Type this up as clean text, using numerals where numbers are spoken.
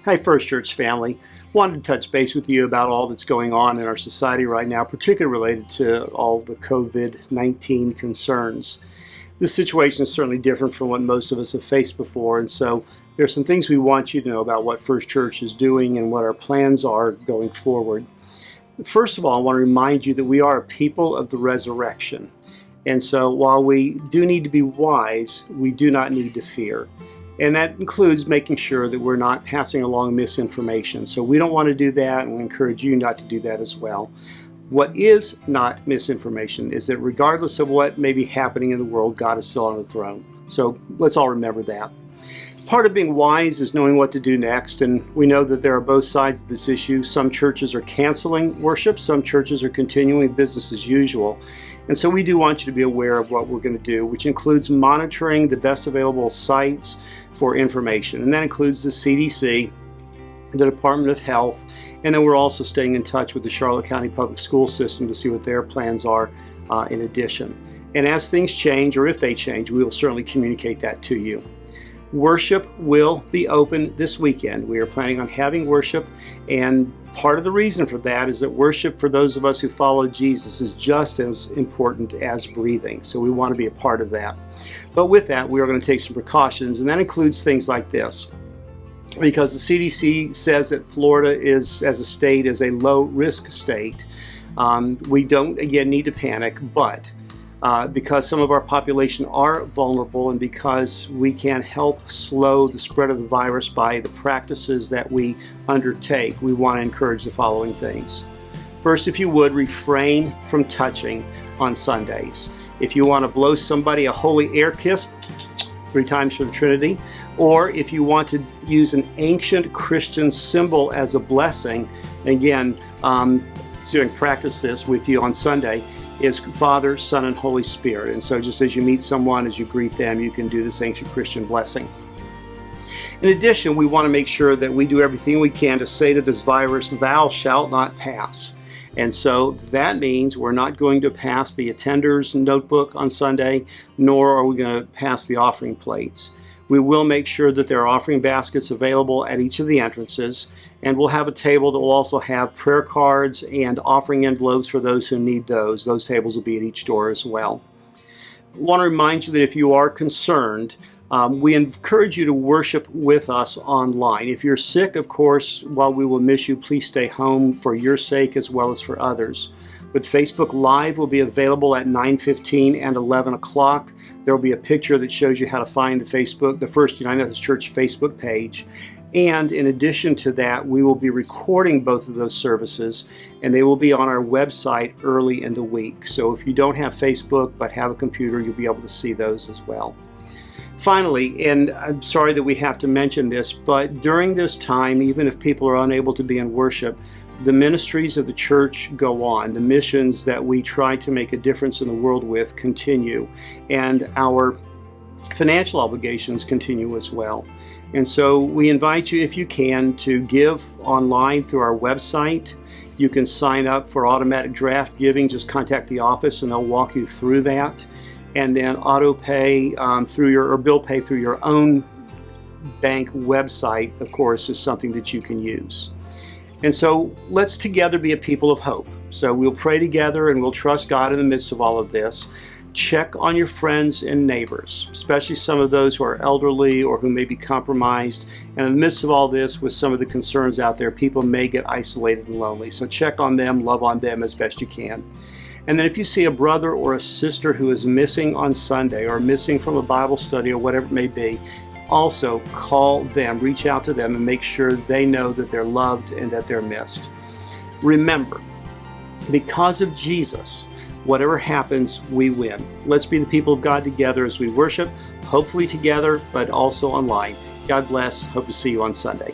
Hi, First Church family. Wanted to touch base with you about all that's going on in our society right now, particularly related to all the COVID-19 concerns. This situation is certainly different from what most of us have faced before, and so there's some things we want you to know about what First Church is doing and what our plans are going forward. First of all, I want to remind you that we are a people of the resurrection. And so while we do need to be wise, we do not need to fear. And that includes making sure that we're not passing along misinformation. So we don't want to do that, and we encourage you not to do that as well. What is not misinformation is that regardless of what may be happening in the world, God is still on the throne. So let's all remember that. Part of being wise is knowing what to do next, and we know that there are both sides of this issue. Some churches are canceling worship, some churches are continuing business as usual. And so we do want you to be aware of what we're going to do, which includes monitoring the best available sites for information. And that includes the CDC, the Department of Health, and then we're also staying in touch with the Charlotte County Public School System to see what their plans are in addition. And as things change, or if they change, we will certainly communicate that to you. Worship will be open this weekend. We are planning on having worship, and part of the reason for that is that worship for those of us who follow Jesus is just as important as breathing. So we want to be a part of that. But with that, we are going to take some precautions, and that includes things like this. Because the CDC says that Florida is, as a state, is a low-risk state. We don't, again, need to panic, but because some of our population are vulnerable and because we can help slow the spread of the virus by the practices that we undertake, we want to encourage the following things. First, if you would, refrain from touching on Sundays. If you want to blow somebody a holy air kiss 3 times for the Trinity, or if you want to use an ancient Christian symbol as a blessing, again, so I can practice this with you on Sunday, is Father, Son, and Holy Spirit. And so just as you meet someone, as you greet them, you can do this ancient Christian blessing. In addition, we want to make sure that we do everything we can to say to this virus, thou shalt not pass. And so that means we're not going to pass the attender's notebook on Sunday, nor are we going to pass the offering plates. We will make sure that there are offering baskets available at each of the entrances, and we'll have a table that will also have prayer cards and offering envelopes for those who need those. Those tables will be at each door as well. I want to remind you that if you are concerned, we encourage you to worship with us online. If you're sick, of course, while we will miss you, please stay home for your sake as well as for others. But Facebook Live will be available at 9:15 and 11 o'clock. There will be a picture that shows you how to find the First United Methodist Church Facebook page. And in addition to that, we will be recording both of those services, and they will be on our website early in the week. So if you don't have Facebook but have a computer, you'll be able to see those as well. Finally, and I'm sorry that we have to mention this, but during this time, even if people are unable to be in worship, the ministries of the church go on. The missions that we try to make a difference in the world with continue, and our financial obligations continue as well. And so we invite you, if you can, to give online through our website. You can sign up for automatic draft giving. Just contact the office and they'll walk you through that. And then auto pay or bill pay through your own bank website, of course, is something that you can use. And so let's together be a people of hope. So we'll pray together and we'll trust God in the midst of all of this. Check on your friends and neighbors, especially some of those who are elderly or who may be compromised. And in the midst of all this, with some of the concerns out there, people may get isolated and lonely. So check on them, love on them as best you can. And then if you see a brother or a sister who is missing on Sunday or missing from a Bible study or whatever it may be, also call them, reach out to them, and make sure they know that they're loved and that they're missed. Remember, because of Jesus, whatever happens, we win. Let's be the people of God together as we worship, hopefully together, but also online. God bless. Hope to see you on Sunday.